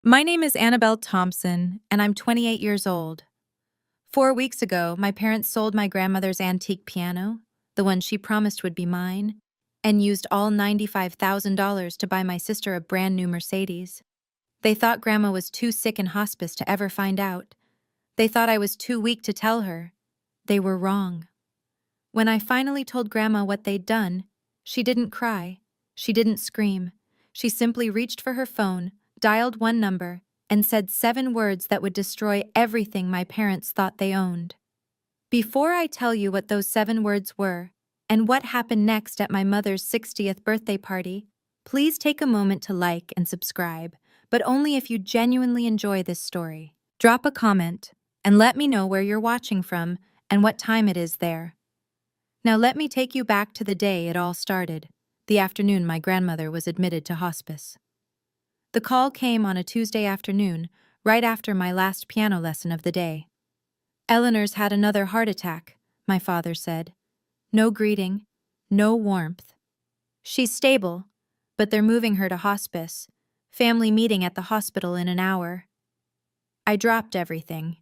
My name is Annabelle Thompson, and I'm 28 years old. 4 weeks ago, my parents sold my grandmother's antique piano, the one she promised would be mine, and used all $95,000 to buy my sister a brand new Mercedes. They thought Grandma was too sick in hospice to ever find out. They thought I was too weak to tell her. They were wrong. When I finally told Grandma what they'd done, she didn't cry. She didn't scream. She simply reached for her phone, dialed one number, and said 7 words that would destroy everything my parents thought they owned. Before I tell you what those 7 words were, and what happened next at my mother's 60th birthday party, please take a moment to like and subscribe, but only if you genuinely enjoy this story. Drop a comment, and let me know where you're watching from and what time it is there. Now let me take you back to the day it all started, the afternoon my grandmother was admitted to hospice. The call came on a Tuesday afternoon, right after my last piano lesson of the day. "Eleanor's had another heart attack," my father said. No greeting, no warmth. "She's stable, but they're moving her to hospice. Family meeting at the hospital in an hour." I dropped everything.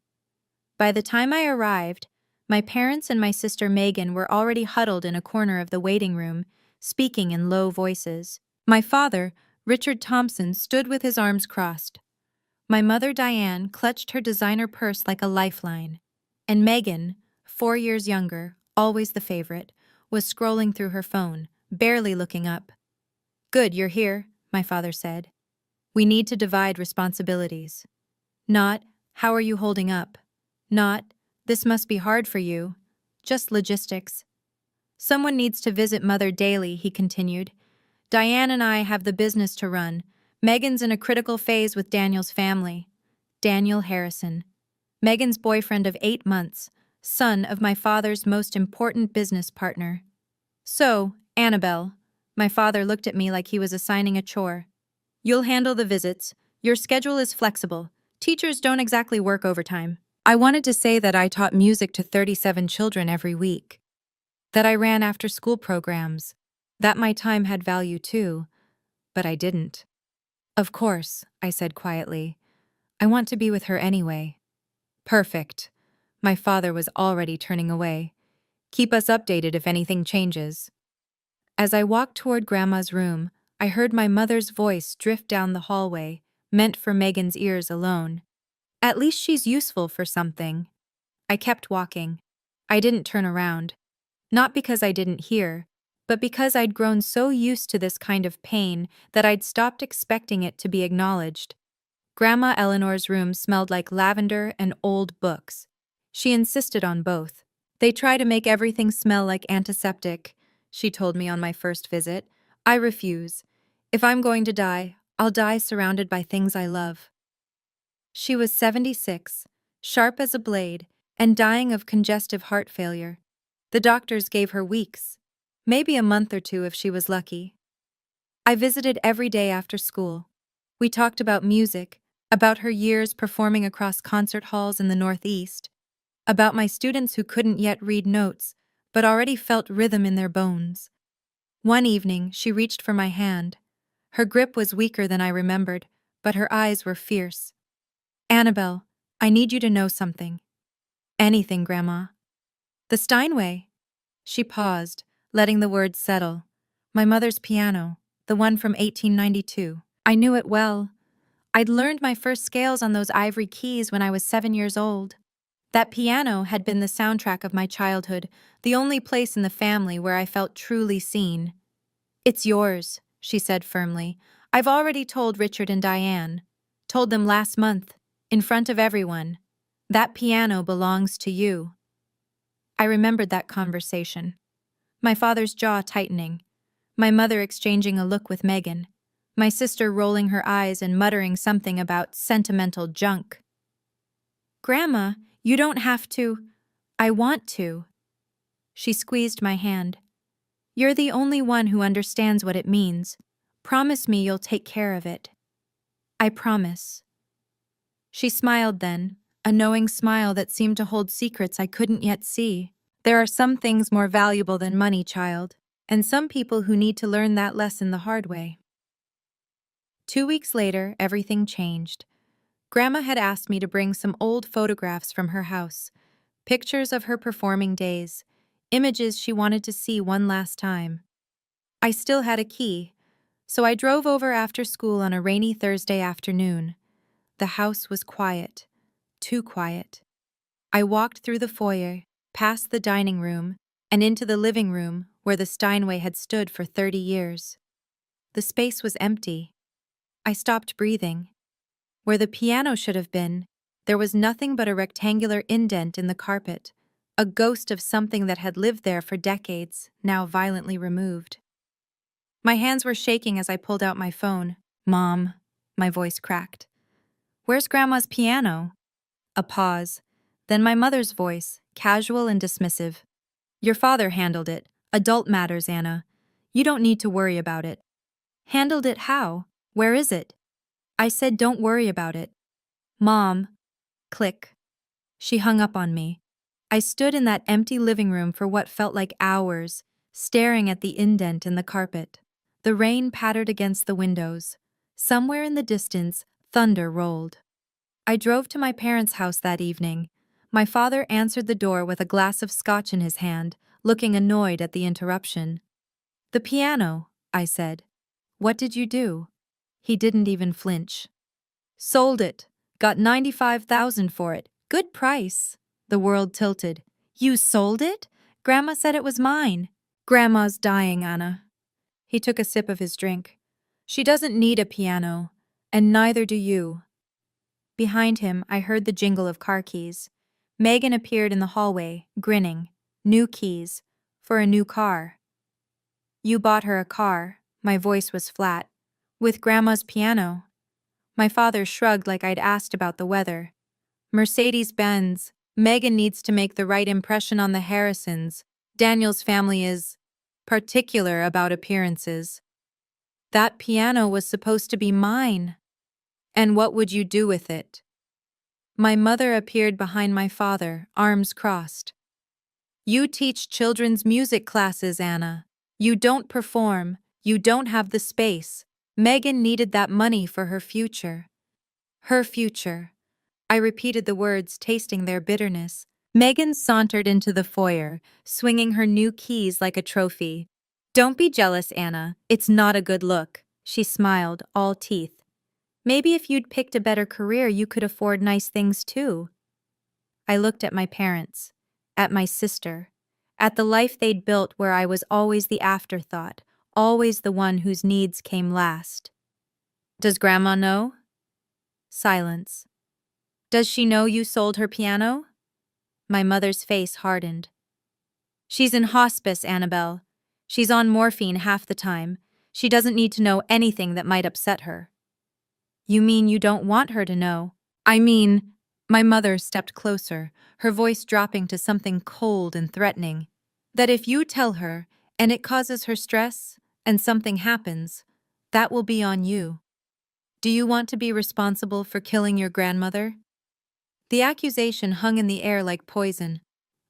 By the time I arrived, my parents and my sister Megan were already huddled in a corner of the waiting room, speaking in low voices. My father, Richard Thompson, stood with his arms crossed. My mother Diane clutched her designer purse like a lifeline, and Megan, 4 years younger, always the favorite, was scrolling through her phone, barely looking up. "Good, you're here," my father said. "We need to divide responsibilities. Not, how are you holding up? Not, this must be hard for you. Just logistics. Someone needs to visit Mother daily," he continued. "Diane and I have the business to run. Megan's in a critical phase with Daniel's family." Daniel Harrison. Megan's boyfriend of 8 months, son of my father's most important business partner. "So, Annabelle," my father looked at me like he was assigning a chore. "You'll handle the visits. Your schedule is flexible. Teachers don't exactly work overtime." I wanted to say that I taught music to 37 children every week, that I ran after-school programs, that my time had value too, but I didn't. "Of course," I said quietly. "I want to be with her anyway." "Perfect." My father was already turning away. "Keep us updated if anything changes." As I walked toward Grandma's room, I heard my mother's voice drift down the hallway, meant for Megan's ears alone. "At least she's useful for something." I kept walking. I didn't turn around. Not because I didn't hear, but because I'd grown so used to this kind of pain that I'd stopped expecting it to be acknowledged. Grandma Eleanor's room smelled like lavender and old books. She insisted on both. "They try to make everything smell like antiseptic," she told me on my first visit. "I refuse. If I'm going to die, I'll die surrounded by things I love." She was 76, sharp as a blade, and dying of congestive heart failure. The doctors gave her weeks, maybe a month or 2 if she was lucky. I visited every day after school. We talked about music, about her years performing across concert halls in the Northeast, about my students who couldn't yet read notes, but already felt rhythm in their bones. One evening, she reached for my hand. Her grip was weaker than I remembered, but her eyes were fierce. "Annabelle, I need you to know something." "Anything, Grandma." "The Steinway." She paused, letting the words settle. "My mother's piano, the one from 1892. I knew it well. I'd learned my first scales on those ivory keys when I was 7 years old. That piano had been the soundtrack of my childhood, the only place in the family where I felt truly seen." "It's yours," she said firmly. "I've already told Richard and Diane. Told them last month, in front of everyone. That piano belongs to you." I remembered that conversation. My father's jaw tightening. My mother exchanging a look with Megan. My sister rolling her eyes and muttering something about sentimental junk. "Grandma, you don't have to." "I want to." She squeezed my hand. "You're the only one who understands what it means. Promise me you'll take care of it." "I promise." She smiled then, a knowing smile that seemed to hold secrets I couldn't yet see. "There are some things more valuable than money, child, and some people who need to learn that lesson the hard way." 2 weeks later, everything changed. Grandma had asked me to bring some old photographs from her house, pictures of her performing days, images she wanted to see one last time. I still had a key, so I drove over after school on a rainy Thursday afternoon. The house was quiet, too quiet. I walked through the foyer, past the dining room, and into the living room where the Steinway had stood for 30 years. The space was empty. I stopped breathing. Where the piano should have been, there was nothing but a rectangular indent in the carpet, a ghost of something that had lived there for decades, now violently removed. My hands were shaking as I pulled out my phone. "Mom," my voice cracked. "Where's Grandma's piano?" A pause. Then my mother's voice, casual and dismissive. "Your father handled it. Adult matters, Anna. You don't need to worry about it." "Handled it how? Where is it?" I said, "Don't worry about it." "Mom." Click. She hung up on me. I stood in that empty living room for what felt like hours, staring at the indent in the carpet. The rain pattered against the windows. Somewhere in the distance, thunder rolled. I drove to my parents' house that evening. My father answered the door with a glass of scotch in his hand, looking annoyed at the interruption. "The piano," I said. "What did you do?" He didn't even flinch. "Sold it. Got 95,000 for it. Good price." The world tilted. "You sold it? Grandma said it was mine." "Grandma's dying, Anna." He took a sip of his drink. "She doesn't need a piano, and neither do you." Behind him, I heard the jingle of car keys. Megan appeared in the hallway, grinning. New keys. For a new car. "You bought her a car." My voice was flat. "With Grandma's piano." My father shrugged like I'd asked about the weather. "Mercedes-Benz. Megan needs to make the right impression on the Harrisons. Daniel's family is particular about appearances." "That piano was supposed to be mine." "And what would you do with it?" My mother appeared behind my father, arms crossed. "You teach children's music classes, Anna. You don't perform. You don't have the space. Megan needed that money for her future." Her future. I repeated the words, tasting their bitterness. Megan sauntered into the foyer, swinging her new keys like a trophy. "Don't be jealous, Anna. It's not a good look." She smiled, all teeth. "Maybe if you'd picked a better career, you could afford nice things too." I looked at my parents, at my sister, at the life they'd built where I was always the afterthought, always the one whose needs came last. "Does Grandma know?" Silence. "Does she know you sold her piano?" My mother's face hardened. "She's in hospice, Annabelle. She's on morphine half the time. She doesn't need to know anything that might upset her." "You mean you don't want her to know?" "I mean—" My mother stepped closer, her voice dropping to something cold and threatening. "That if you tell her, and it causes her stress, and something happens, that will be on you. Do you want to be responsible for killing your grandmother?" The accusation hung in the air like poison.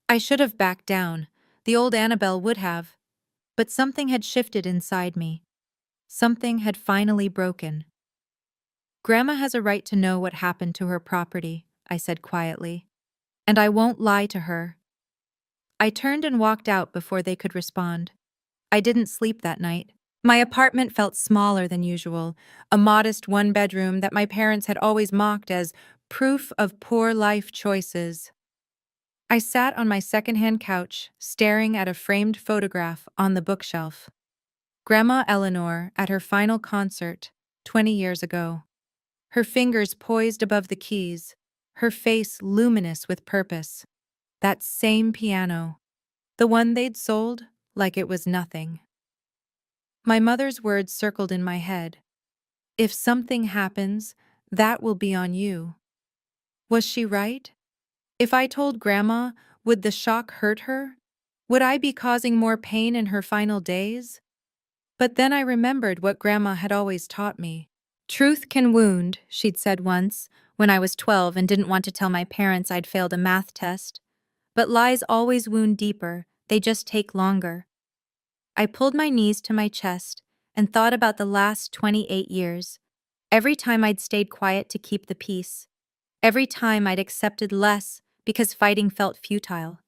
I should have backed down. The old Annabelle would have. But something had shifted inside me. Something had finally broken. "Grandma has a right to know what happened to her property," I said quietly. "And I won't lie to her." I turned and walked out before they could respond. I didn't sleep that night. My apartment felt smaller than usual, a modest one-bedroom that my parents had always mocked as proof of poor life choices. I sat on my secondhand couch, staring at a framed photograph on the bookshelf. Grandma Eleanor at her final concert, 20 years ago. Her fingers poised above the keys, her face luminous with purpose. That same piano. The one they'd sold like it was nothing. My mother's words circled in my head. "If something happens, that will be on you." Was she right? If I told Grandma, would the shock hurt her? Would I be causing more pain in her final days? But then I remembered what Grandma had always taught me. "Truth can wound," she'd said once, when I was 12 and didn't want to tell my parents I'd failed a math test. "But lies always wound deeper, they just take longer." I pulled my knees to my chest and thought about the last 28 years. Every time I'd stayed quiet to keep the peace. Every time I'd accepted less because fighting felt futile.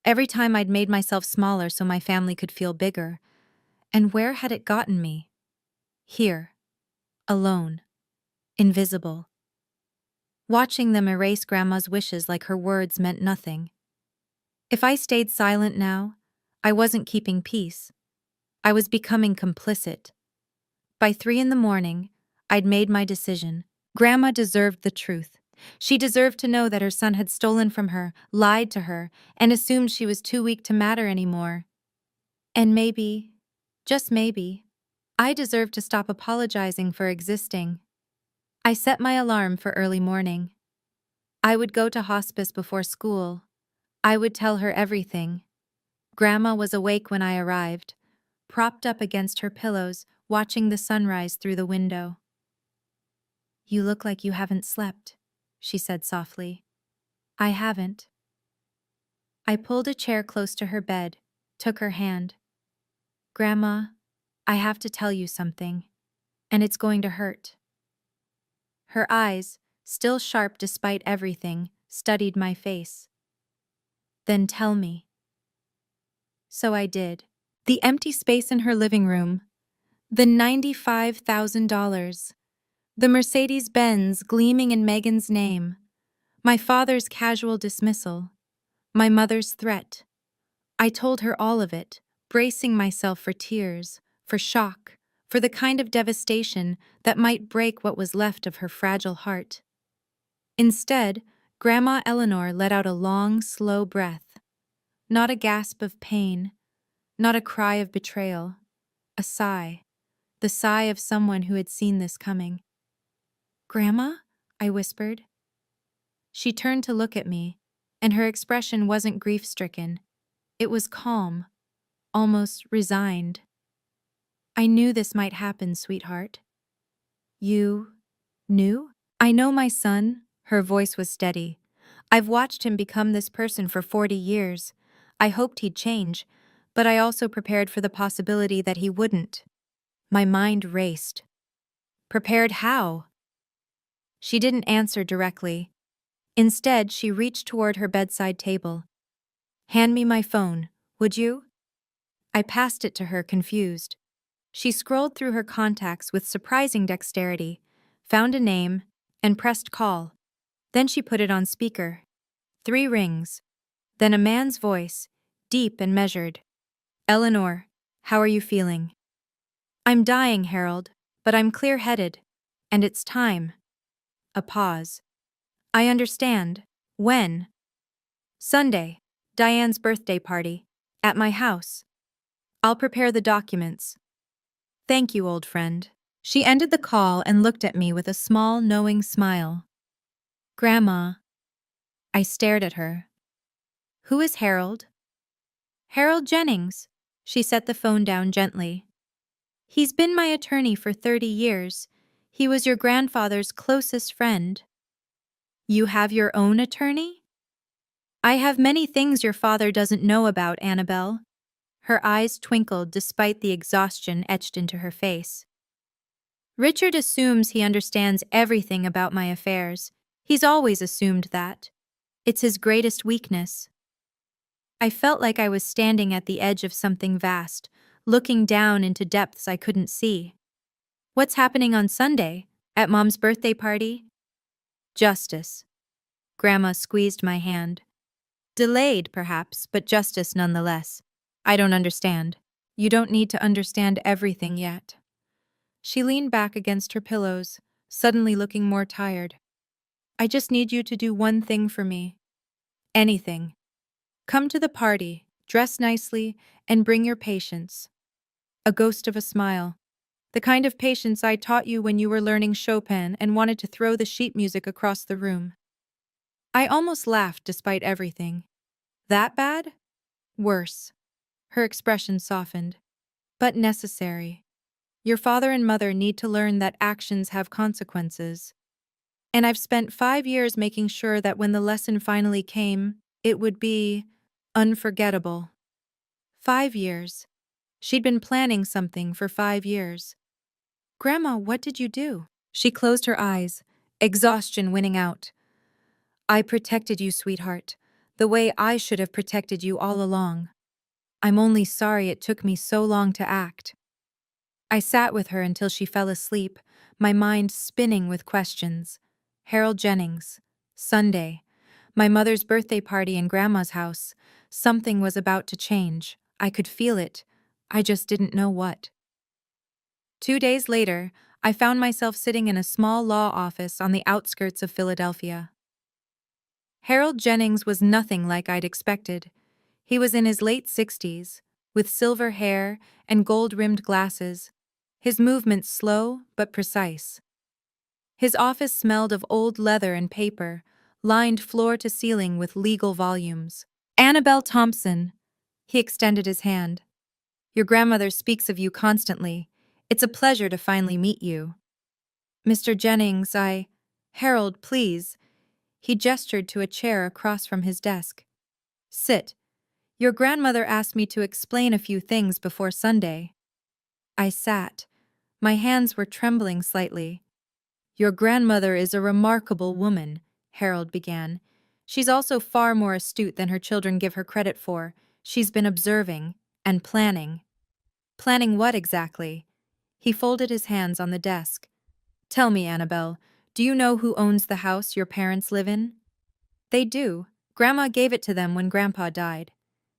Every time I'd made myself smaller so my family could feel bigger. And where had it gotten me? Here. Alone. Invisible. Watching them erase Grandma's wishes like her words meant nothing. If I stayed silent now, I wasn't keeping peace. I was becoming complicit. By 3 in the morning, I'd made my decision. Grandma deserved the truth. She deserved to know that her son had stolen from her, lied to her, and assumed she was too weak to matter anymore. And maybe, just maybe, I deserved to stop apologizing for existing. I set my alarm for early morning. I would go to hospice before school. I would tell her everything. Grandma was awake when I arrived, propped up against her pillows, watching the sunrise through the window. "You look like you haven't slept," she said softly. "I haven't." I pulled a chair close to her bed, took her hand. "Grandma, I have to tell you something, and it's going to hurt." Her eyes, still sharp despite everything, studied my face. "Then tell me." So I did. The empty space in her living room, the $95,000, the Mercedes-Benz gleaming in Megan's name, my father's casual dismissal, my mother's threat. I told her all of it, bracing myself for tears, for shock, for the kind of devastation that might break what was left of her fragile heart. Instead, Grandma Eleanor let out a long, slow breath. Not a gasp of pain, not a cry of betrayal, a sigh, the sigh of someone who had seen this coming. "Grandma?" I whispered. She turned to look at me, and her expression wasn't grief-stricken. It was calm, almost resigned. "I knew this might happen, sweetheart." "You knew?" "I know my son." Her voice was steady. "I've watched him become this person for 40 years. I hoped he'd change, but I also prepared for the possibility that he wouldn't." My mind raced. Prepared how? She didn't answer directly. Instead, she reached toward her bedside table. "Hand me my phone, would you?" I passed it to her, confused. She scrolled through her contacts with surprising dexterity, found a name, and pressed call. Then she put it on speaker. 3 rings. Then a man's voice, deep and measured. "Eleanor, how are you feeling?" "I'm dying, Harold, but I'm clear-headed. And it's time." A pause. "I understand. When?" "Sunday. Diane's birthday party. At my house. I'll prepare the documents." "Thank you, old friend." She ended the call and looked at me with a small, knowing smile. "Grandma." I stared at her. "Who is Harold?" "Harold Jennings." She set the phone down gently. "He's been my attorney for 30 years. He was your grandfather's closest friend." "You have your own attorney?" "I have many things your father doesn't know about, Annabelle." Her eyes twinkled despite the exhaustion etched into her face. "Richard assumes he understands everything about my affairs. He's always assumed that. It's his greatest weakness." I felt like I was standing at the edge of something vast, looking down into depths I couldn't see. "What's happening on Sunday? At Mom's birthday party?" "Justice." Grandma squeezed my hand. "Delayed, perhaps, but justice nonetheless. I don't understand." "You don't need to understand everything yet." She leaned back against her pillows, suddenly looking more tired. "I just need you to do one thing for me. Anything. Come to the party, dress nicely, and bring your patience." A ghost of a smile. "The kind of patience I taught you when you were learning Chopin and wanted to throw the sheet music across the room." I almost laughed despite everything. "That bad?" "Worse." Her expression softened. "But necessary. Your father and mother need to learn that actions have consequences. And I've spent 5 years making sure that when the lesson finally came, it would be unforgettable." 5 years. She'd been planning something for 5 years. "Grandma, what did you do?" She closed her eyes, exhaustion winning out. I protected you, sweetheart, the way I should have protected you all along. I'm only sorry it took me so long to act. I sat with her until she fell asleep, my mind spinning with questions. Harold Jennings. Sunday. My mother's birthday party in Grandma's house. Something was about to change. I could feel it. I just didn't know what. 2 days later, I found myself sitting in a small law office on the outskirts of Philadelphia. Harold Jennings was nothing like I'd expected. He was in his late 60s, with silver hair and gold-rimmed glasses, his movements slow but precise. His office smelled of old leather and paper, lined floor to ceiling with legal volumes. Annabelle Thompson. He extended his hand. Your grandmother speaks of you constantly. It's a pleasure to finally meet you. Mr. Jennings, Harold, please. He gestured to a chair across from his desk. Sit. Your grandmother asked me to explain a few things before Sunday. I sat. My hands were trembling slightly. Your grandmother is a remarkable woman, Harold began. She's also far more astute than her children give her credit for. She's been observing and planning. Planning what exactly? He folded his hands on the desk. Tell me, Annabelle, do you know who owns the house your parents live in? They do. Grandma gave it to them when Grandpa died.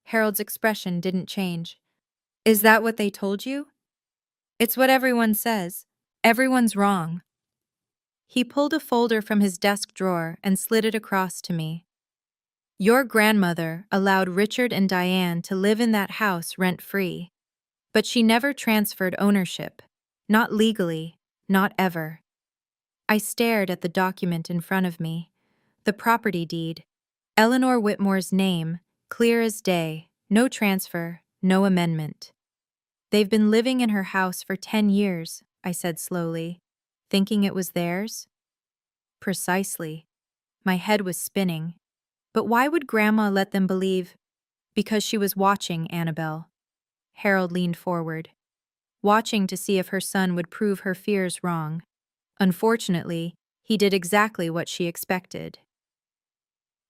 Harold's expression didn't change. Is that what they told you? It's what everyone says. Everyone's wrong. He pulled a folder from his desk drawer and slid it across to me. Your grandmother allowed Richard and Diane to live in that house rent-free, but she never transferred ownership. Not legally, not ever. I stared at the document in front of me. The property deed. Eleanor Whitmore's name, clear as day, no transfer, no amendment. They've been living in her house for 10 years, I said slowly, thinking it was theirs. Precisely. My head was spinning. But why would Grandma let them believe? Because she was watching Annabelle. Harold leaned forward, watching to see if her son would prove her fears wrong. Unfortunately, he did exactly what she expected.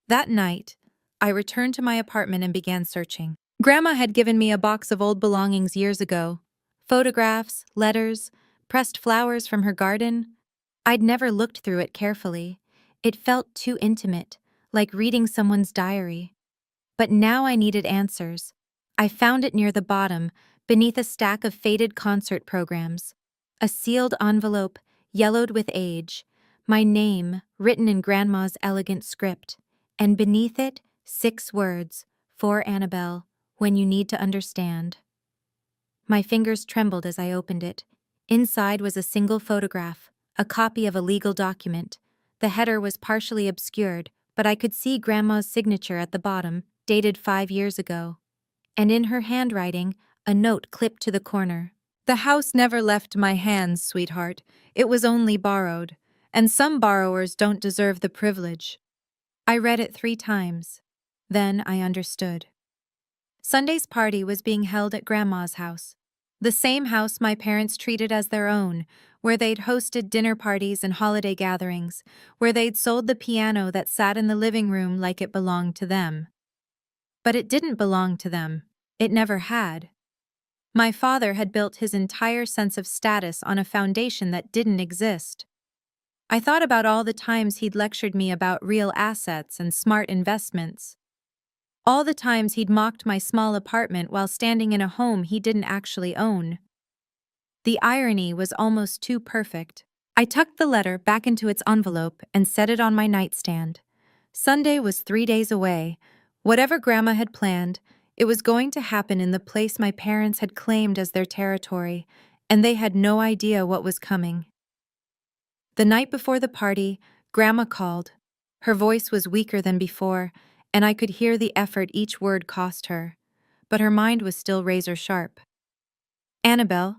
That night, I returned to my apartment and began searching. Grandma had given me a box of old belongings years ago. Photographs, letters, pressed flowers from her garden. I'd never looked through it carefully. It felt too intimate, like reading someone's diary. But now I needed answers. I found it near the bottom, beneath a stack of faded concert programs. A sealed envelope, yellowed with age. My name, written in Grandma's elegant script. And beneath it, 6 words, for Annabelle, when you need to understand. My fingers trembled as I opened it. Inside was a single photograph, a copy of a legal document. The header was partially obscured, but I could see Grandma's signature at the bottom, dated 5 years ago. And in her handwriting, a note clipped to the corner. The house never left my hands, sweetheart. It was only borrowed, and some borrowers don't deserve the privilege. I read it 3 times. Then I understood. Sunday's party was being held at Grandma's house. The same house my parents treated as their own, where they'd hosted dinner parties and holiday gatherings, where they'd sold the piano that sat in the living room like it belonged to them. But it didn't belong to them. It never had. My father had built his entire sense of status on a foundation that didn't exist. I thought about all the times he'd lectured me about real assets and smart investments. All the times he'd mocked my small apartment while standing in a home he didn't actually own. The irony was almost too perfect. I tucked the letter back into its envelope and set it on my nightstand. Sunday was 3 days away. Whatever Grandma had planned, it was going to happen in the place my parents had claimed as their territory, and they had no idea what was coming. The night before the party, Grandma called. Her voice was weaker than before, and I could hear the effort each word cost her. But her mind was still razor sharp. Annabelle,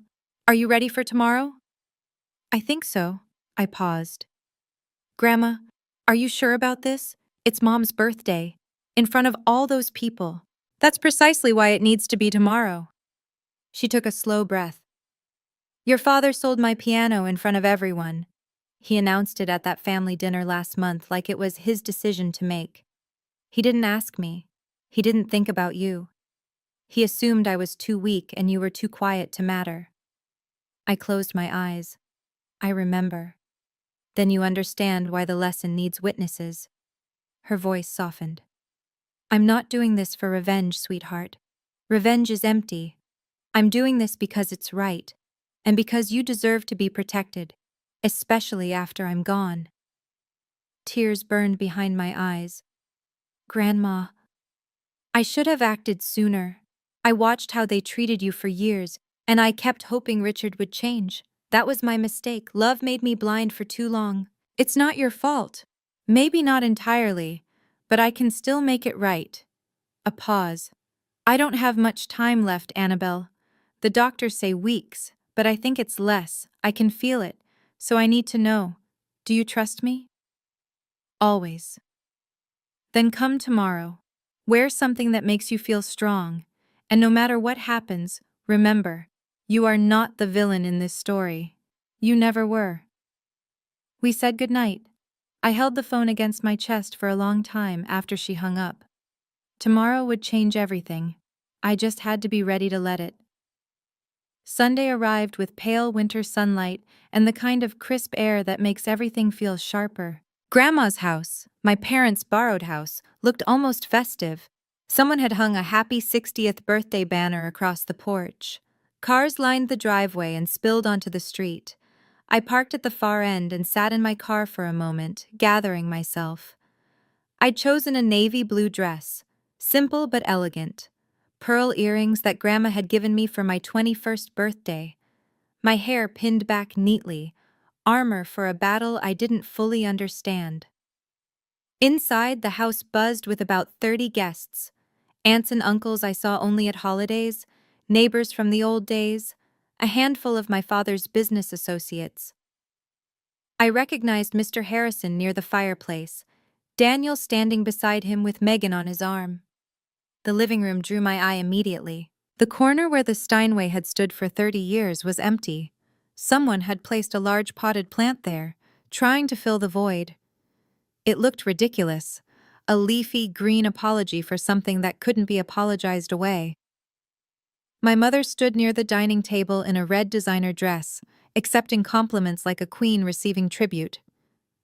are you ready for tomorrow? I think so. I paused. Grandma, are you sure about this? It's Mom's birthday. In front of all those people. That's precisely why it needs to be tomorrow. She took a slow breath. Your father sold my piano in front of everyone. He announced it at that family dinner last month like it was his decision to make. He didn't ask me. He didn't think about you. He assumed I was too weak and you were too quiet to matter. I closed my eyes. I remember. Then you understand why the lesson needs witnesses. Her voice softened. I'm not doing this for revenge, sweetheart. Revenge is empty. I'm doing this because it's right, and because you deserve to be protected, especially after I'm gone. Tears burned behind my eyes. Grandma, I should have acted sooner. I watched how they treated you for years, and I kept hoping Richard would change. That was my mistake. Love made me blind for too long. It's not your fault. Maybe not entirely, but I can still make it right. A pause. I don't have much time left, Annabelle. The doctors say weeks, but I think it's less. I can feel it, so I need to know. Do you trust me? Always. Then come tomorrow. Wear something that makes you feel strong, and no matter what happens, remember, you are not the villain in this story. You never were. We said goodnight. I held the phone against my chest for a long time after she hung up. Tomorrow would change everything. I just had to be ready to let it. Sunday arrived with pale winter sunlight and the kind of crisp air that makes everything feel sharper. Grandma's house, my parents' borrowed house, looked almost festive. Someone had hung a happy 60th birthday banner across the porch. Cars lined the driveway and spilled onto the street. I parked at the far end and sat in my car for a moment, gathering myself. I'd chosen a navy blue dress, simple but elegant. Pearl earrings that Grandma had given me for my 21st birthday. My hair pinned back neatly, armor for a battle I didn't fully understand. Inside, the house buzzed with about 30 guests. Aunts and uncles I saw only at holidays, neighbors from the old days, a handful of my father's business associates. I recognized Mr. Harrison near the fireplace, Daniel standing beside him with Megan on his arm. The living room drew my eye immediately. The corner where the Steinway had stood for 30 years was empty. Someone had placed a large potted plant there, trying to fill the void. It looked ridiculous, a leafy green apology for something that couldn't be apologized away. My mother stood near the dining table in a red designer dress, accepting compliments like a queen receiving tribute.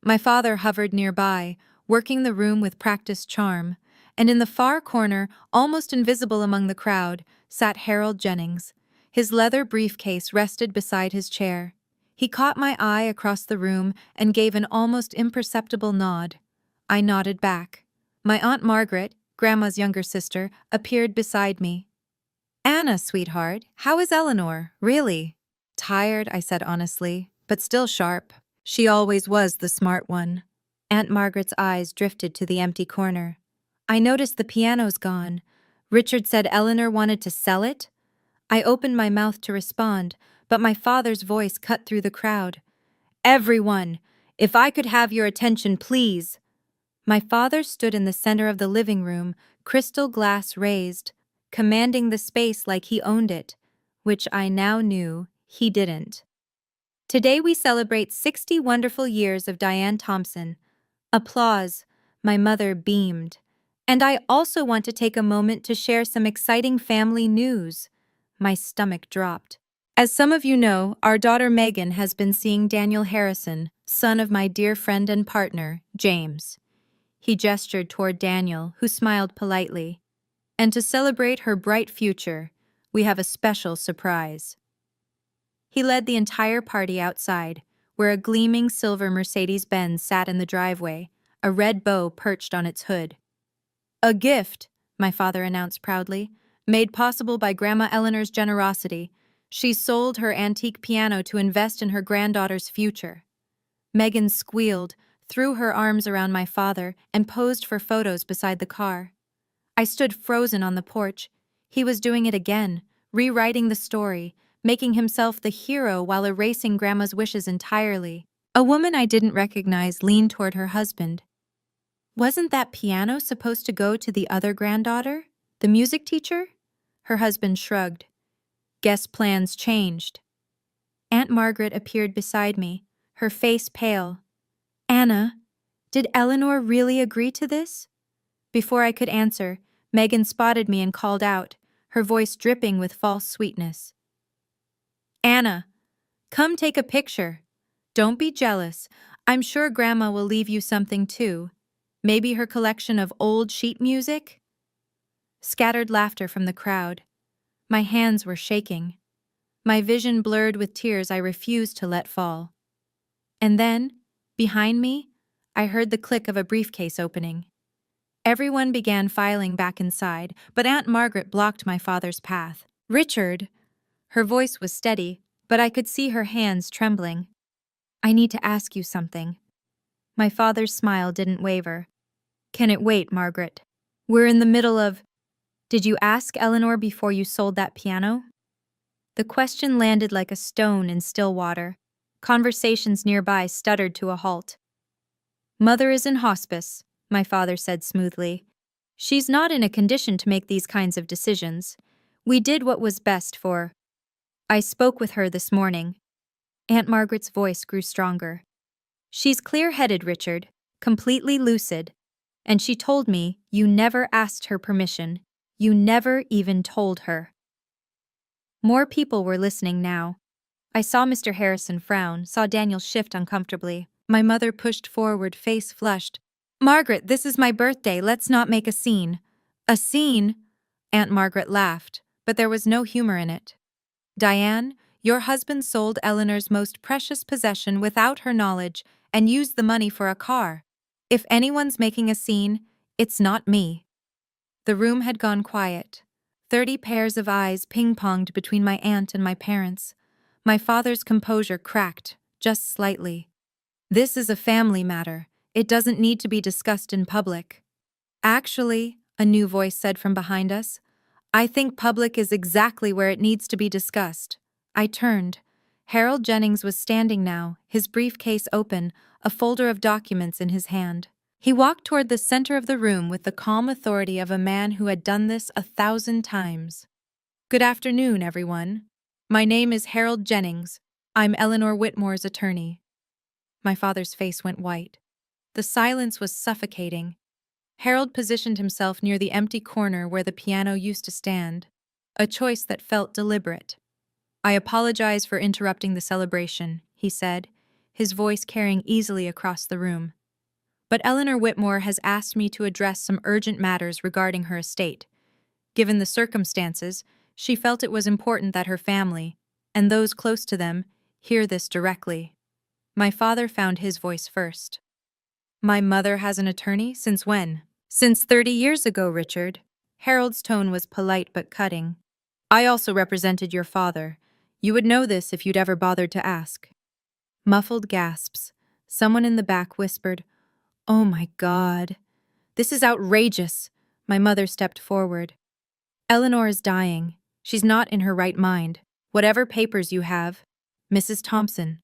My father hovered nearby, working the room with practiced charm, and in the far corner, almost invisible among the crowd, sat Harold Jennings. His leather briefcase rested beside his chair. He caught my eye across the room and gave an almost imperceptible nod. I nodded back. My Aunt Margaret, Grandma's younger sister, appeared beside me. "Anna, sweetheart, how is Eleanor, really?" "Tired," I said honestly, "but still sharp." She always was the smart one. Aunt Margaret's eyes drifted to the empty corner. "I noticed the piano's gone. Richard said Eleanor wanted to sell it?" I opened my mouth to respond, but my father's voice cut through the crowd. "Everyone, if I could have your attention, please." My father stood in the center of the living room, crystal glass raised, commanding the space like he owned it, which I now knew he didn't. Today we celebrate 60 wonderful years of Diane Thompson. Applause. My mother beamed. And I also want to take a moment to share some exciting family news. My stomach dropped. As some of you know, our daughter Megan has been seeing Daniel Harrison, son of my dear friend and partner, James. He gestured toward Daniel, who smiled politely. And to celebrate her bright future, we have a special surprise. He led the entire party outside, where a gleaming silver Mercedes-Benz sat in the driveway, a red bow perched on its hood. "A gift," my father announced proudly, "made possible by Grandma Eleanor's generosity. She sold her antique piano to invest in her granddaughter's future." Megan squealed, threw her arms around my father, and posed for photos beside the car. I stood frozen on the porch. He was doing it again, rewriting the story, making himself the hero while erasing Grandma's wishes entirely. A woman I didn't recognize leaned toward her husband. "Wasn't that piano supposed to go to the other granddaughter? The music teacher?" Her husband shrugged. "Guess plans changed." Aunt Margaret appeared beside me, her face pale. Anna, did Eleanor really agree to this? Before I could answer, Megan spotted me and called out, her voice dripping with false sweetness. Anna, come take a picture. Don't be jealous. I'm sure Grandma will leave you something too. Maybe her collection of old sheet music? Scattered laughter from the crowd. My hands were shaking. My vision blurred with tears I refused to let fall. And then, behind me, I heard the click of a briefcase opening. Everyone began filing back inside, but Aunt Margaret blocked my father's path. Richard! Her voice was steady, but I could see her hands trembling. I need to ask you something. My father's smile didn't waver. Can it wait, Margaret? We're in the middle of... Did you ask Eleanor before you sold that piano? The question landed like a stone in still water. Conversations nearby stuttered to a halt. Mother is in hospice, my father said smoothly. She's not in a condition to make these kinds of decisions. We did what was best for... I spoke with her this morning. Aunt Margaret's voice grew stronger. She's clear-headed, Richard, completely lucid. And she told me you never asked her permission. You never even told her. More people were listening now. I saw Mr. Harrison frown, saw Daniel shift uncomfortably. My mother pushed forward, face flushed. Margaret, this is my birthday, let's not make a scene. A scene? Aunt Margaret laughed, but there was no humor in it. Diane, your husband sold Eleanor's most precious possession without her knowledge and used the money for a car. If anyone's making a scene, it's not me. The room had gone quiet. 30 pairs of eyes ping-ponged between my aunt and my parents. My father's composure cracked, just slightly. This is a family matter. It doesn't need to be discussed in public. Actually, a new voice said from behind us, I think public is exactly where it needs to be discussed. I turned. Harold Jennings was standing now, his briefcase open, a folder of documents in his hand. He walked toward the center of the room with the calm authority of a man who had done this 1,000 times. Good afternoon, everyone. My name is Harold Jennings. I'm Eleanor Whitmore's attorney. My father's face went white. The silence was suffocating. Harold positioned himself near the empty corner where the piano used to stand, a choice that felt deliberate. I apologize for interrupting the celebration, he said, his voice carrying easily across the room. But Eleanor Whitmore has asked me to address some urgent matters regarding her estate. Given the circumstances, she felt it was important that her family, and those close to them, hear this directly. My father found his voice first. My mother has an attorney? Since when? Since 30 years ago, Richard. Harold's tone was polite but cutting. I also represented your father. You would know this if you'd ever bothered to ask. Muffled gasps. Someone in the back whispered, Oh my God. This is outrageous. My mother stepped forward. Eleanor is dying. She's not in her right mind. Whatever papers you have. Mrs. Thompson.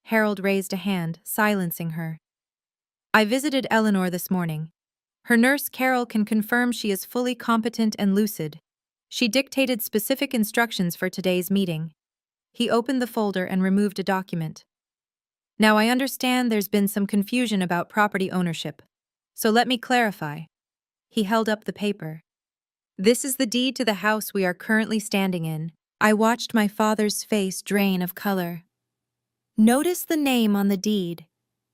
Harold raised a hand, silencing her. I visited Eleanor this morning. Her nurse Carol can confirm she is fully competent and lucid. She dictated specific instructions for today's meeting. He opened the folder and removed a document. Now I understand there's been some confusion about property ownership. So let me clarify. He held up the paper. This is the deed to the house we are currently standing in. I watched my father's face drain of color. Notice the name on the deed.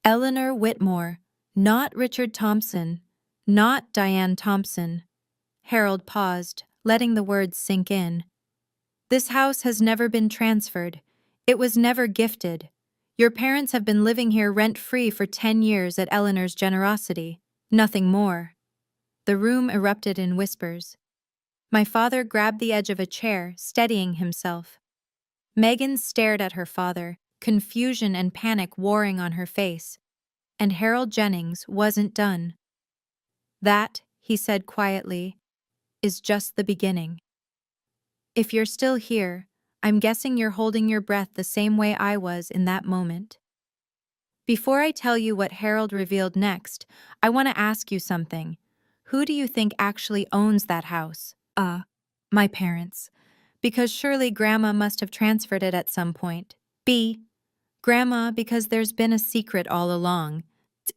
Eleanor Whitmore, not Richard Thompson, not Diane Thompson. Harold paused, letting the words sink in. This house has never been transferred. It was never gifted. Your parents have been living here rent-free for 10 years at Eleanor's generosity. Nothing more. The room erupted in whispers. My father grabbed the edge of a chair, steadying himself. Megan stared at her father, confusion and panic warring on her face. And Harold Jennings wasn't done. That, he said quietly, is just the beginning. If you're still here, I'm guessing you're holding your breath the same way I was in that moment. Before I tell you what Harold revealed next, I want to ask you something. Who do you think actually owns that house? My parents. Because surely Grandma must have transferred it at some point. B. Grandma, because there's been a secret all along.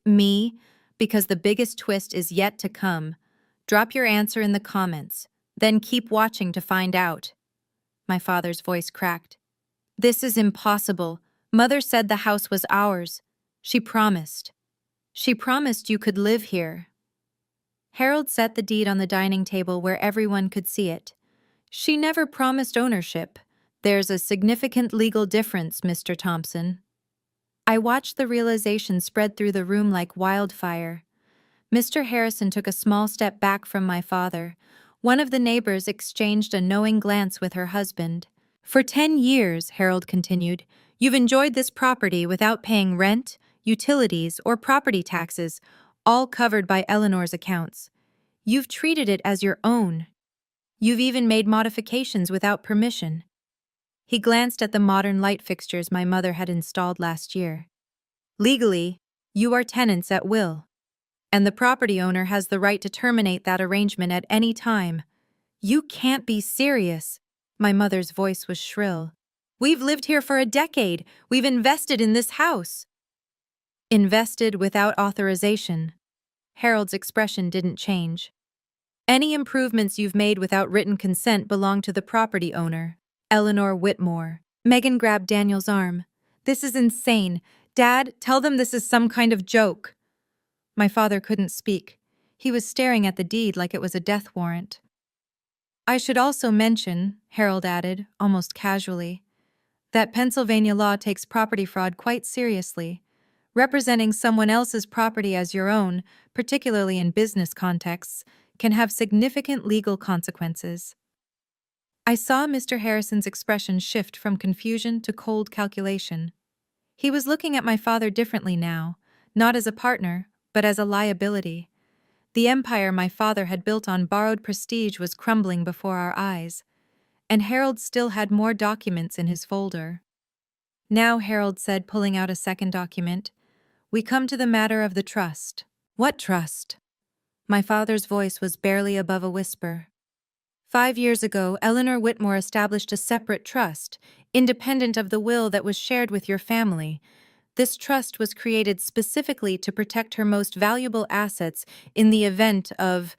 Me, because the biggest twist is yet to come. Drop your answer in the comments, then keep watching to find out. My father's voice cracked. This is impossible. Mother said the house was ours. She promised. She promised you could live here. Harold set the deed on the dining table where everyone could see it. She never promised ownership. There's a significant legal difference, Mr. Thompson. I watched the realization spread through the room like wildfire. Mr. Harrison took a small step back from my father. One of the neighbors exchanged a knowing glance with her husband. For 10 years, Harold continued, you've enjoyed this property without paying rent, utilities, or property taxes, all covered by Eleanor's accounts. You've treated it as your own. You've even made modifications without permission. He glanced at the modern light fixtures my mother had installed last year. Legally, you are tenants at will, and the property owner has the right to terminate that arrangement at any time. You can't be serious. My mother's voice was shrill. We've lived here for a decade. We've invested in this house. Invested without authorization. Harold's expression didn't change. Any improvements you've made without written consent belong to the property owner, Eleanor Whitmore. Megan grabbed Daniel's arm. This is insane. Dad, tell them this is some kind of joke. My father couldn't speak. He was staring at the deed like it was a death warrant. I should also mention, Harold added, almost casually, that Pennsylvania law takes property fraud quite seriously. Representing someone else's property as your own, particularly in business contexts, can have significant legal consequences. I saw Mr. Harrison's expression shift from confusion to cold calculation. He was looking at my father differently now, not as a partner, but as a liability. The empire my father had built on borrowed prestige was crumbling before our eyes, and Harold still had more documents in his folder. Now, Harold said, pulling out a second document, we come to the matter of the trust. What trust? My father's voice was barely above a whisper. 5 years ago, Eleanor Whitmore established a separate trust, independent of the will that was shared with your family. This trust was created specifically to protect her most valuable assets in the event of,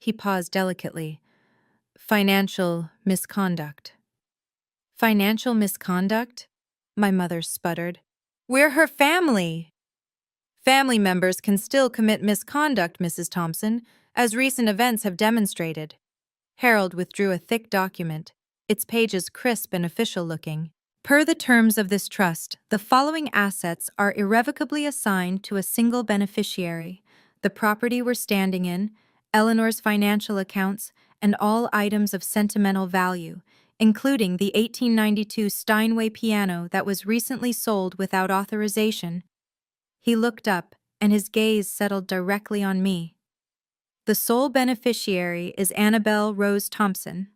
he paused delicately, financial misconduct. Financial misconduct? My mother sputtered. We're her family. Family members can still commit misconduct, Mrs. Thompson, as recent events have demonstrated. Harold withdrew a thick document, its pages crisp and official-looking. Per the terms of this trust, the following assets are irrevocably assigned to a single beneficiary: the property we're standing in, Eleanor's financial accounts, and all items of sentimental value, including the 1892 Steinway piano that was recently sold without authorization. He looked up, and his gaze settled directly on me. The sole beneficiary is Annabelle Rose Thompson.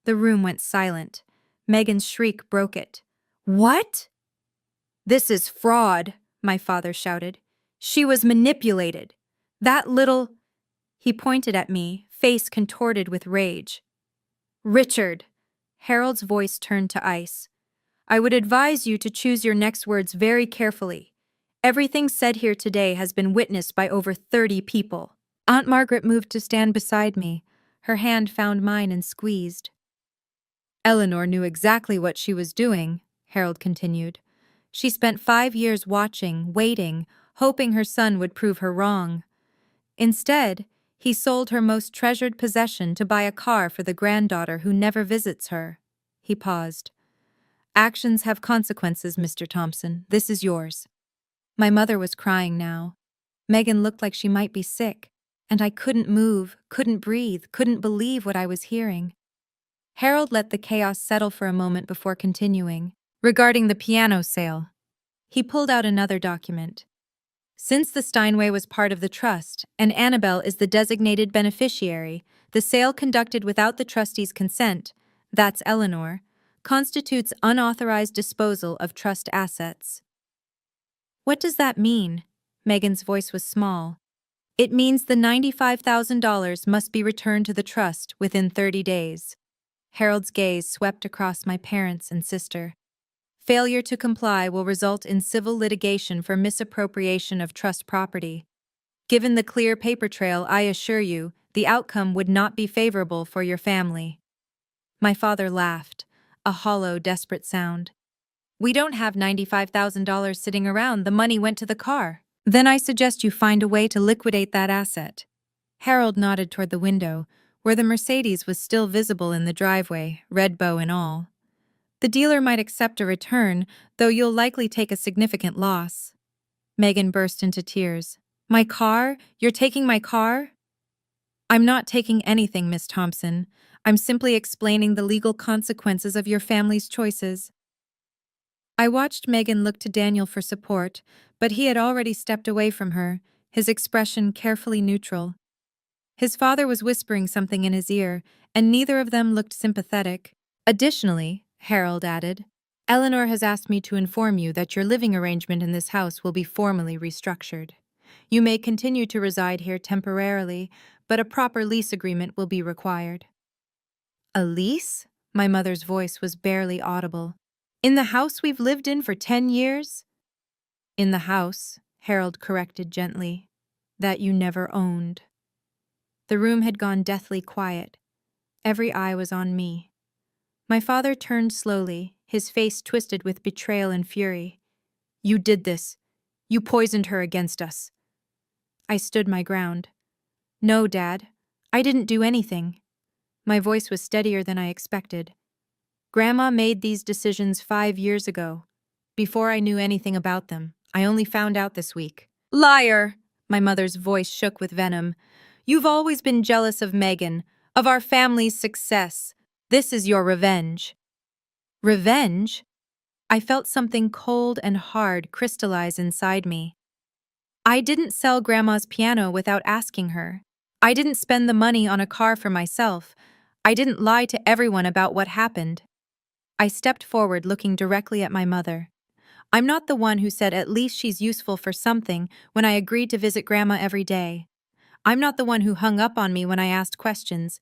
The room went silent. Megan's shriek broke it. What? This is fraud, my father shouted. She was manipulated. That little... He pointed at me, face contorted with rage. Richard. Harold's voice turned to ice. I would advise you to choose your next words very carefully. Everything said here today has been witnessed by over 30 people. Aunt Margaret moved to stand beside me. Her hand found mine and squeezed. Eleanor knew exactly what she was doing, Harold continued. She spent 5 years watching, waiting, hoping her son would prove her wrong. Instead, he sold her most treasured possession to buy a car for the granddaughter who never visits her. He paused. Actions have consequences, Mr. Thompson. This is yours. My mother was crying now. Megan looked like she might be sick, and I couldn't move, couldn't breathe, couldn't believe what I was hearing. Harold let the chaos settle for a moment before continuing. Regarding the piano sale, he pulled out another document. Since the Steinway was part of the trust, and Annabelle is the designated beneficiary, the sale conducted without the trustee's consent, that's Eleanor, constitutes unauthorized disposal of trust assets. What does that mean? Megan's voice was small. It means the $95,000 must be returned to the trust within 30 days. Harold's gaze swept across my parents and sister. Failure to comply will result in civil litigation for misappropriation of trust property. Given the clear paper trail, I assure you, the outcome would not be favorable for your family." My father laughed, a hollow, desperate sound. "We don't have $95,000 sitting around. The money went to the car." "Then I suggest you find a way to liquidate that asset." Harold nodded toward the window, where the Mercedes was still visible in the driveway, red bow and all. "The dealer might accept a return, though you'll likely take a significant loss." Megan burst into tears. "My car? You're taking my car?" "I'm not taking anything, Miss Thompson. I'm simply explaining the legal consequences of your family's choices." I watched Megan look to Daniel for support, but he had already stepped away from her, his expression carefully neutral. His father was whispering something in his ear, and neither of them looked sympathetic. "Additionally," Harold added, "Eleanor has asked me to inform you that your living arrangement in this house will be formally restructured. You may continue to reside here temporarily, but a proper lease agreement will be required." "A lease?" My mother's voice was barely audible. "In the house we've lived in for 10 years?" "In the house," Harold corrected gently, "that you never owned." The room had gone deathly quiet. Every eye was on me. My father turned slowly, his face twisted with betrayal and fury. "You did this. You poisoned her against us." I stood my ground. "No, Dad. I didn't do anything." My voice was steadier than I expected. "Grandma made these decisions 5 years ago. Before I knew anything about them. I only found out this week." "Liar!" My mother's voice shook with venom. "You've always been jealous of Megan, of our family's success. This is your revenge." Revenge? I felt something cold and hard crystallize inside me. I didn't sell Grandma's piano without asking her. I didn't spend the money on a car for myself. I didn't lie to everyone about what happened. I stepped forward, looking directly at my mother. I'm not the one who said at least she's useful for something when I agreed to visit Grandma every day. I'm not the one who hung up on me when I asked questions.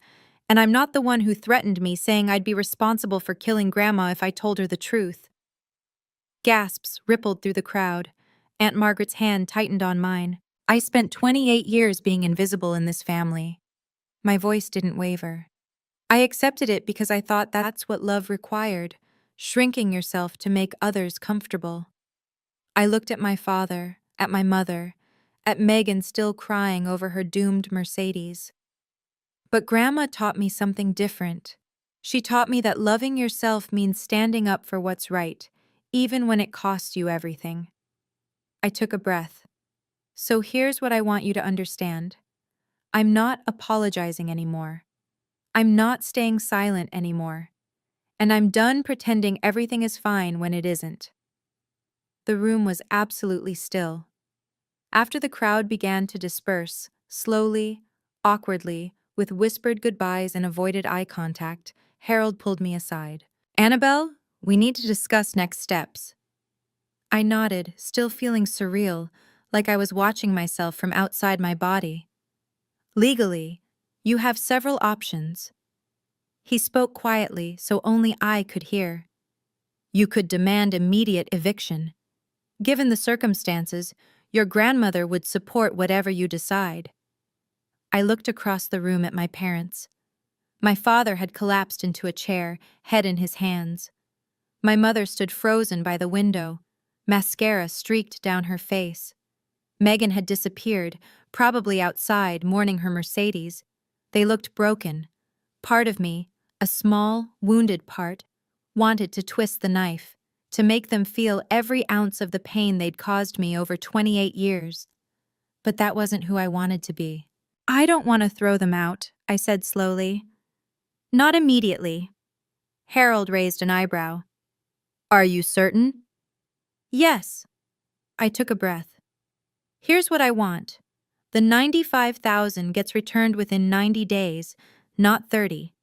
And I'm not the one who threatened me, saying I'd be responsible for killing Grandma if I told her the truth. Gasps rippled through the crowd. Aunt Margaret's hand tightened on mine. "I spent 28 years being invisible in this family." My voice didn't waver. "I accepted it because I thought that's what love required, shrinking yourself to make others comfortable." I looked at my father, at my mother, at Megan still crying over her doomed Mercedes. But Grandma taught me something different. She taught me that loving yourself means standing up for what's right, even when it costs you everything. I took a breath. "So here's what I want you to understand. I'm not apologizing anymore. I'm not staying silent anymore. And I'm done pretending everything is fine when it isn't." The room was absolutely still. After the crowd began to disperse, slowly, awkwardly, with whispered goodbyes and avoided eye contact, Harold pulled me aside. "Annabelle, we need to discuss next steps." I nodded, still feeling surreal, like I was watching myself from outside my body. "Legally, you have several options." He spoke quietly, so only I could hear. "You could demand immediate eviction. Given the circumstances, your grandmother would support whatever you decide." I looked across the room at my parents. My father had collapsed into a chair, head in his hands. My mother stood frozen by the window, mascara streaked down her face. Megan had disappeared, probably outside, mourning her Mercedes. They looked broken. Part of me, a small, wounded part, wanted to twist the knife, to make them feel every ounce of the pain they'd caused me over 28 years. But that wasn't who I wanted to be. "I don't want to throw them out," I said slowly. "Not immediately." Harold raised an eyebrow. "Are you certain?" "Yes." I took a breath. "Here's what I want. The $95,000 gets returned within 90 days, not 30.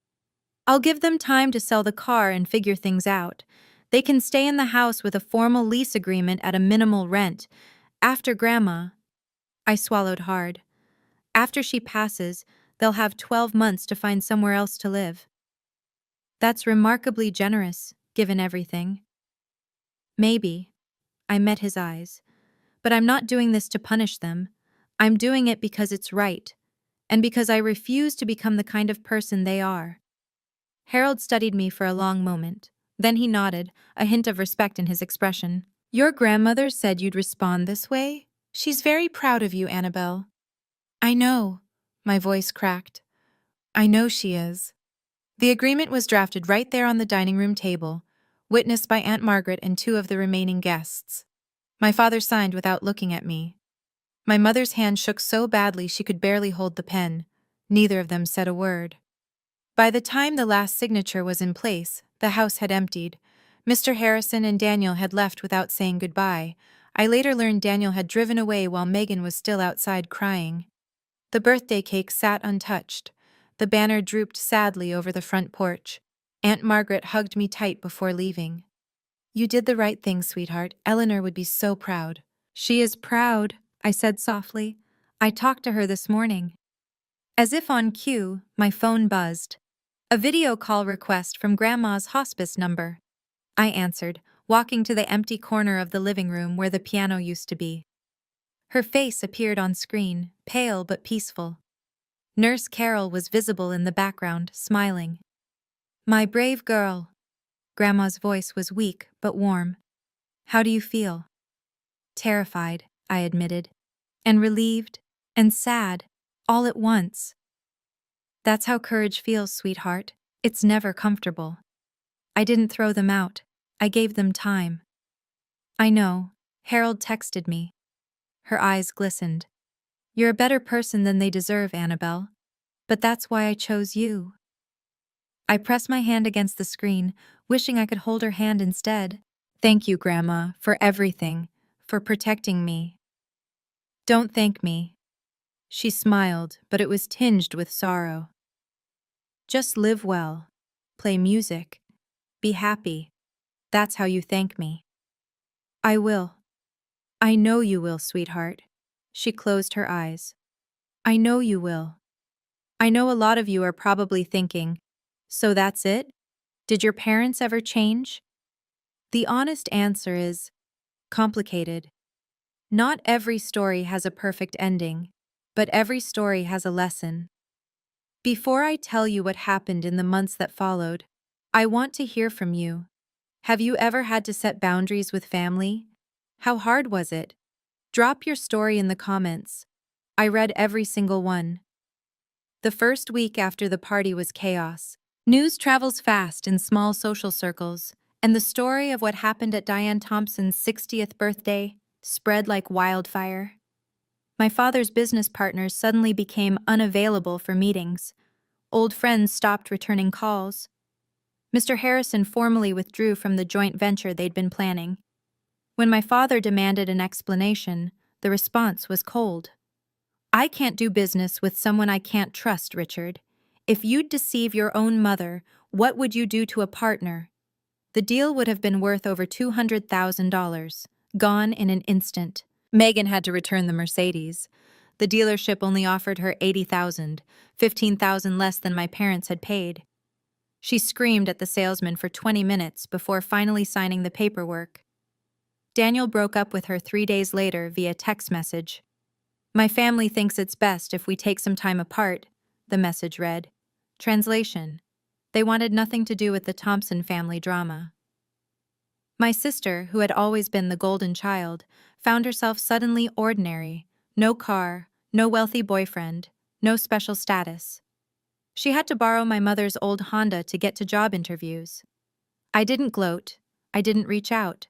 I'll give them time to sell the car and figure things out. They can stay in the house with a formal lease agreement at a minimal rent. After Grandma—" I swallowed hard. "After she passes, they'll have 12 months to find somewhere else to live." That's remarkably generous, given everything. Maybe. I met his eyes. But I'm not doing this to punish them. I'm doing it because it's right, and because I refuse to become the kind of person they are. Harold studied me for a long moment. Then he nodded, a hint of respect in his expression. Your grandmother said you'd respond this way? She's very proud of you, Annabelle. I know. My voice cracked. I know she is. The agreement was drafted right there on the dining room table, witnessed by Aunt Margaret and two of the remaining guests. My father signed without looking at me. My mother's hand shook so badly she could barely hold the pen. Neither of them said a word. By the time the last signature was in place, the house had emptied. Mr. Harrison and Daniel had left without saying goodbye. I later learned Daniel had driven away while Megan was still outside crying. The birthday cake sat untouched. The banner drooped sadly over the front porch. Aunt Margaret hugged me tight before leaving. You did the right thing, sweetheart. Eleanor would be so proud. She is proud, I said softly. I talked to her this morning. As if on cue, my phone buzzed. A video call request from Grandma's hospice number. I answered, walking to the empty corner of the living room where the piano used to be. Her face appeared on screen, pale but peaceful. Nurse Carol was visible in the background, smiling. My brave girl. Grandma's voice was weak but warm. How do you feel? Terrified, I admitted. And relieved, and sad, all at once. That's how courage feels, sweetheart. It's never comfortable. I didn't throw them out. I gave them time. I know. Harold texted me. Her eyes glistened. You're a better person than they deserve, Annabelle. But that's why I chose you. I pressed my hand against the screen, wishing I could hold her hand instead. Thank you, Grandma, for everything, for protecting me. Don't thank me. She smiled, but it was tinged with sorrow. Just live well. Play music. Be happy. That's how you thank me. I will. I know you will, sweetheart. She closed her eyes. I know you will. I know a lot of you are probably thinking, so that's it? Did your parents ever change? The honest answer is complicated. Not every story has a perfect ending, but every story has a lesson. Before I tell you what happened in the months that followed, I want to hear from you. Have you ever had to set boundaries with family? How hard was it? Drop your story in the comments. I read every single one. The first week after the party was chaos. News travels fast in small social circles, and the story of what happened at Diane Thompson's 60th birthday spread like wildfire. My father's business partners suddenly became unavailable for meetings. Old friends stopped returning calls. Mr. Harrison formally withdrew from the joint venture they'd been planning. When my father demanded an explanation, the response was cold. I can't do business with someone I can't trust, Richard. If you'd deceive your own mother, what would you do to a partner? The deal would have been worth over $200,000, gone in an instant. Megan had to return the Mercedes. The dealership only offered her $80,000, $15,000 less than my parents had paid. She screamed at the salesman for 20 minutes before finally signing the paperwork. Daniel broke up with her 3 days later via text message. My family thinks it's best if we take some time apart, the message read. Translation: they wanted nothing to do with the Thompson family drama. My sister, who had always been the golden child, found herself suddenly ordinary. No car, no wealthy boyfriend, no special status. She had to borrow my mother's old Honda to get to job interviews. I didn't gloat. I didn't reach out.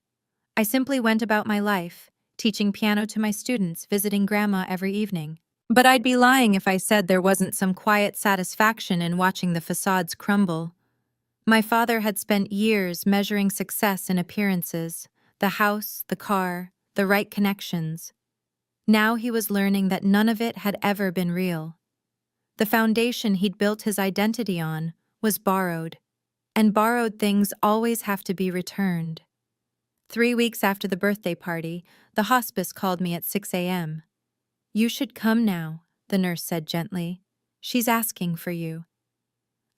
I simply went about my life, teaching piano to my students, visiting Grandma every evening. But I'd be lying if I said there wasn't some quiet satisfaction in watching the facades crumble. My father had spent years measuring success in appearances, the house, the car, the right connections. Now he was learning that none of it had ever been real. The foundation he'd built his identity on was borrowed, and borrowed things always have to be returned. 3 weeks after the birthday party, the hospice called me at 6 a.m. You should come now, the nurse said gently. She's asking for you.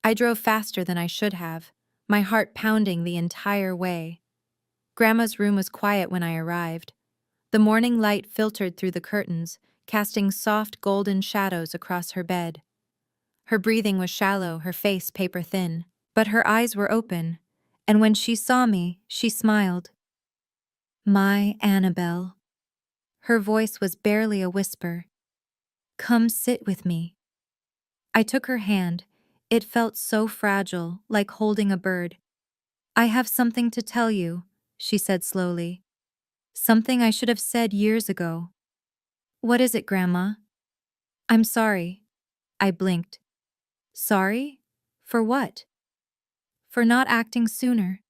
I drove faster than I should have, my heart pounding the entire way. Grandma's room was quiet when I arrived. The morning light filtered through the curtains, casting soft golden shadows across her bed. Her breathing was shallow, her face paper-thin, but her eyes were open, and when she saw me, she smiled. "My Annabelle." Her voice was barely a whisper. "Come sit with me." I took her hand. It felt so fragile, like holding a bird. "I have something to tell you," she said slowly. "Something I should have said years ago." "What is it, Grandma?" "I'm sorry." I blinked. "Sorry? For what?" "For not acting sooner."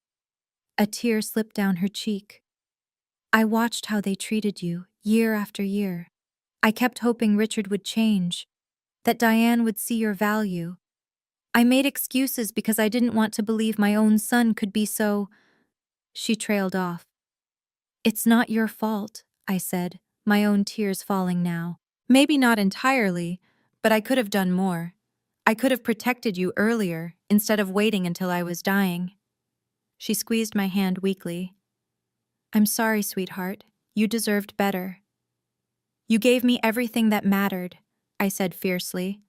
A tear slipped down her cheek. "I watched how they treated you, year after year. I kept hoping Richard would change, that Diane would see your value. I made excuses because I didn't want to believe my own son could be so—" She trailed off. "It's not your fault," I said, my own tears falling now. "Maybe not entirely, but I could have done more. I could have protected you earlier, instead of waiting until I was dying." She squeezed my hand weakly. "I'm sorry, sweetheart. You deserved better." "You gave me everything that mattered," I said fiercely.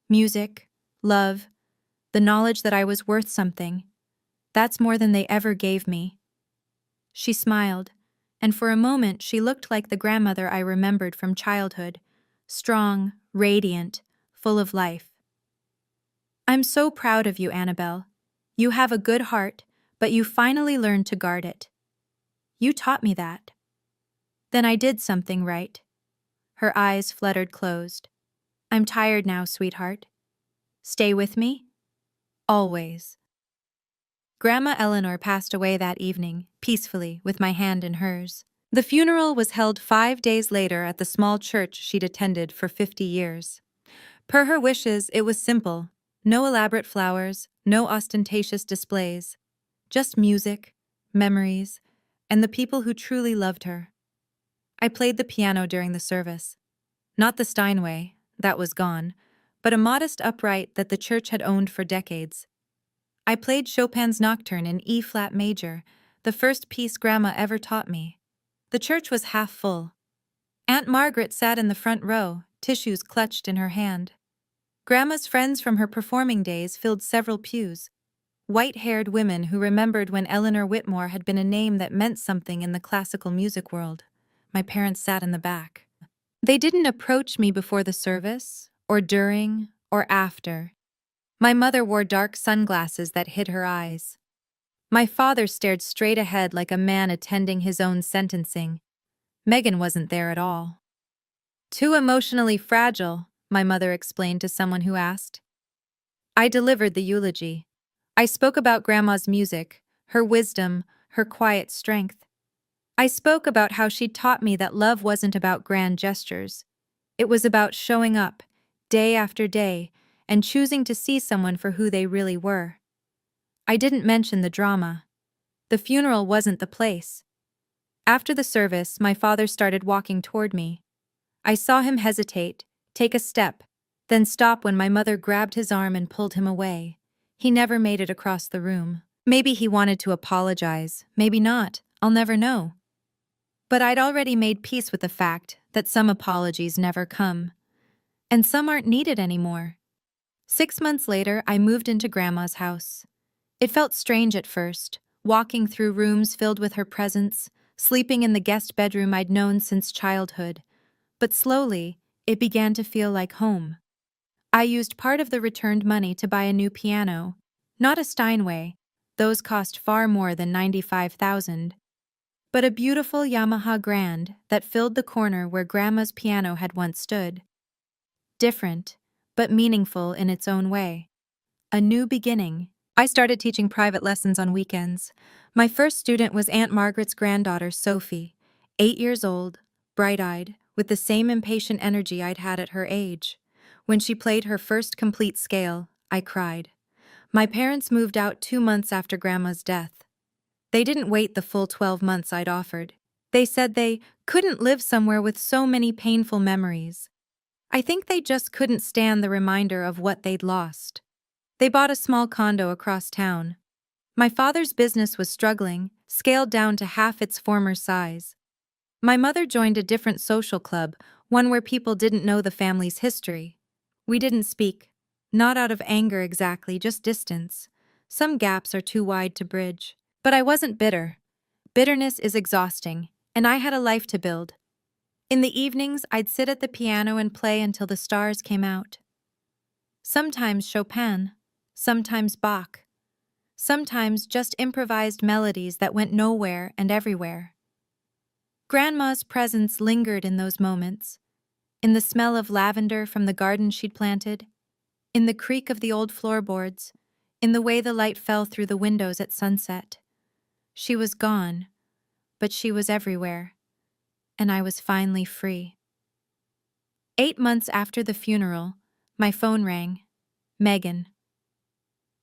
"Music, love, the knowledge that I was worth something. That's more than they ever gave me." She smiled, and for a moment she looked like the grandmother I remembered from childhood, strong, radiant, full of life. "I'm so proud of you, Annabelle. You have a good heart, but you finally learned to guard it. You taught me that." "Then I did something right." Her eyes fluttered closed. "I'm tired now, sweetheart. Stay with me? Always." Grandma Eleanor passed away that evening, peacefully, with my hand in hers. The funeral was held 5 days later at the small church she'd attended for 50 years. Per her wishes, it was simple. No elaborate flowers, no ostentatious displays. Just music, memories, and the people who truly loved her. I played the piano during the service. Not the Steinway, that was gone, but a modest upright that the church had owned for decades. I played Chopin's Nocturne in E-flat major, the first piece Grandma ever taught me. The church was half full. Aunt Margaret sat in the front row, tissues clutched in her hand. Grandma's friends from her performing days filled several pews. White-haired women who remembered when Eleanor Whitmore had been a name that meant something in the classical music world. My parents sat in the back. They didn't approach me before the service, or during, or after. My mother wore dark sunglasses that hid her eyes. My father stared straight ahead like a man attending his own sentencing. Megan wasn't there at all. "Too emotionally fragile," my mother explained to someone who asked. I delivered the eulogy. I spoke about Grandma's music, her wisdom, her quiet strength. I spoke about how she'd taught me that love wasn't about grand gestures. It was about showing up, day after day, and choosing to see someone for who they really were. I didn't mention the drama. The funeral wasn't the place. After the service, my father started walking toward me. I saw him hesitate, take a step, then stop when my mother grabbed his arm and pulled him away. He never made it across the room. Maybe he wanted to apologize, maybe not, I'll never know. But I'd already made peace with the fact that some apologies never come. And some aren't needed anymore. 6 months later, I moved into Grandma's house. It felt strange at first, walking through rooms filled with her presence, sleeping in the guest bedroom I'd known since childhood. But slowly, it began to feel like home. I used part of the returned money to buy a new piano. Not a Steinway, those cost far more than $95,000. But a beautiful Yamaha Grand that filled the corner where Grandma's piano had once stood. Different, but meaningful in its own way. A new beginning. I started teaching private lessons on weekends. My first student was Aunt Margaret's granddaughter, Sophie, 8 years old, bright-eyed, with the same impatient energy I'd had at her age. When she played her first complete scale, I cried. My parents moved out 2 months after Grandma's death. They didn't wait the full 12 months I'd offered. They said they couldn't live somewhere with so many painful memories. I think they just couldn't stand the reminder of what they'd lost. They bought a small condo across town. My father's business was struggling, scaled down to half its former size. My mother joined a different social club, one where people didn't know the family's history. We didn't speak. Not out of anger exactly, just distance. Some gaps are too wide to bridge. But I wasn't bitter. Bitterness is exhausting, and I had a life to build. In the evenings, I'd sit at the piano and play until the stars came out. Sometimes Chopin, sometimes Bach, sometimes just improvised melodies that went nowhere and everywhere. Grandma's presence lingered in those moments, in the smell of lavender from the garden she'd planted, in the creak of the old floorboards, in the way the light fell through the windows at sunset. She was gone, but she was everywhere, and I was finally free. 8 months after the funeral, my phone rang. Megan.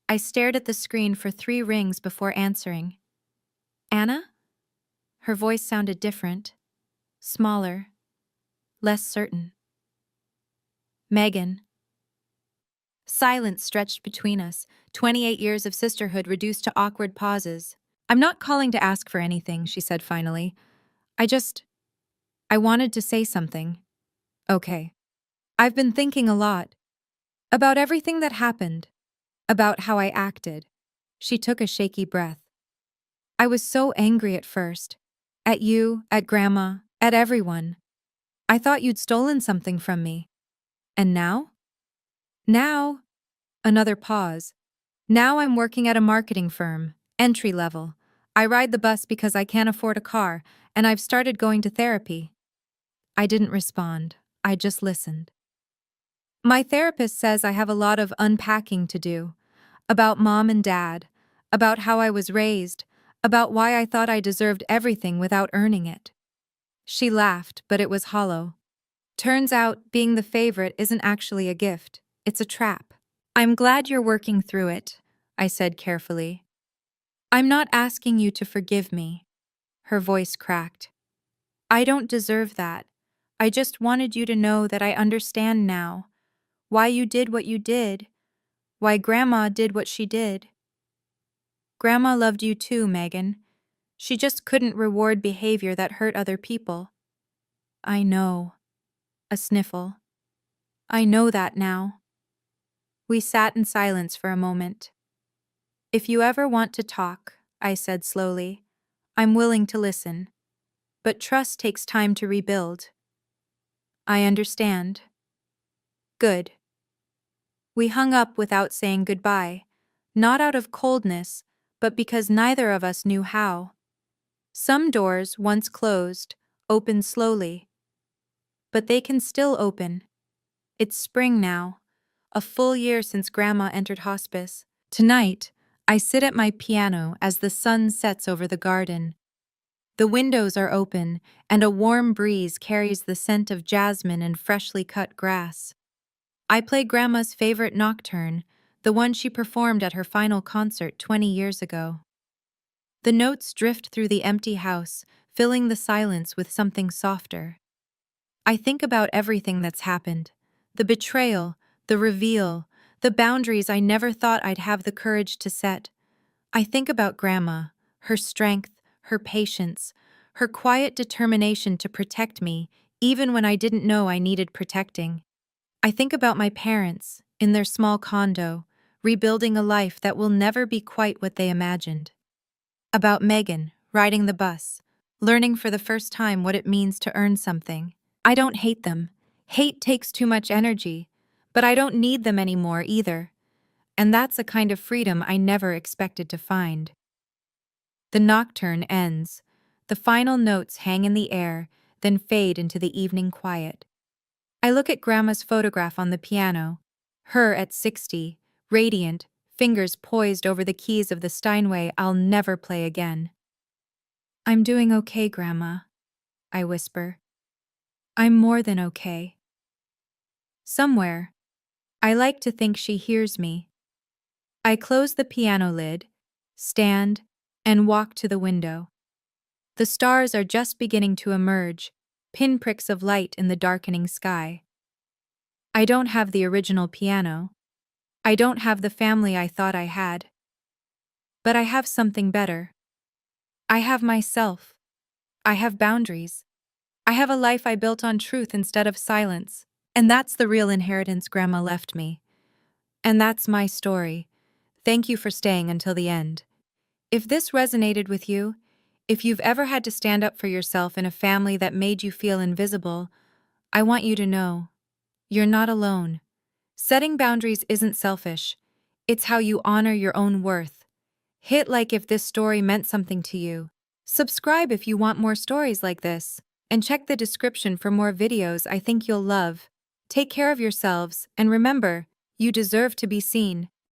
I stared at the screen for 3 rings before answering. Anna? Her voice sounded different, smaller, less certain. Megan. Silence stretched between us, 28 years of sisterhood reduced to awkward pauses. I'm not calling to ask for anything, she said finally. I wanted to say something. Okay. I've been thinking a lot. About everything that happened. About how I acted. She took a shaky breath. I was so angry at first. At you, at Grandma, at everyone. I thought you'd stolen something from me. And now? Now? Another pause. Now I'm working at a marketing firm, entry level. I ride the bus because I can't afford a car, and I've started going to therapy. I didn't respond. I just listened. My therapist says I have a lot of unpacking to do. About mom and dad. About how I was raised. About why I thought I deserved everything without earning it. She laughed, but it was hollow. Turns out, being the favorite isn't actually a gift. It's a trap. I'm glad you're working through it, I said carefully. I'm not asking you to forgive me. Her voice cracked. I don't deserve that. I just wanted you to know that I understand now. Why you did what you did. Why Grandma did what she did. Grandma loved you too, Megan. She just couldn't reward behavior that hurt other people. I know. A sniffle. I know that now. We sat in silence for a moment. If you ever want to talk, I said slowly, I'm willing to listen. But trust takes time to rebuild. I understand. Good. We hung up without saying goodbye, not out of coldness, but because neither of us knew how. Some doors, once closed, open slowly. But they can still open. It's spring now, a full year since Grandma entered hospice. Tonight, I sit at my piano as the sun sets over the garden. The windows are open, and a warm breeze carries the scent of jasmine and freshly cut grass. I play Grandma's favorite nocturne, the one she performed at her final concert 20 years ago. The notes drift through the empty house, filling the silence with something softer. I think about everything that's happened. The betrayal, the reveal, the boundaries I never thought I'd have the courage to set. I think about Grandma, her strength, her patience, her quiet determination to protect me, even when I didn't know I needed protecting. I think about my parents, in their small condo, rebuilding a life that will never be quite what they imagined. About Megan, riding the bus, learning for the first time what it means to earn something. I don't hate them. Hate takes too much energy, but I don't need them anymore either. And that's a kind of freedom I never expected to find. The nocturne ends. The final notes hang in the air, then fade into the evening quiet. I look at Grandma's photograph on the piano, her at 60, radiant, fingers poised over the keys of the Steinway I'll never play again. I'm doing okay, Grandma, I whisper. I'm more than okay. Somewhere, I like to think she hears me. I close the piano lid, stand, and walk to the window. The stars are just beginning to emerge, pinpricks of light in the darkening sky. I don't have the original piano. I don't have the family I thought I had. But I have something better. I have myself. I have boundaries. I have a life I built on truth instead of silence. And that's the real inheritance Grandma left me. And that's my story. Thank you for staying until the end. If this resonated with you, if you've ever had to stand up for yourself in a family that made you feel invisible, I want you to know, you're not alone. Setting boundaries isn't selfish. It's how you honor your own worth. Hit like if this story meant something to you. Subscribe if you want more stories like this. And check the description for more videos I think you'll love. Take care of yourselves, and remember, you deserve to be seen.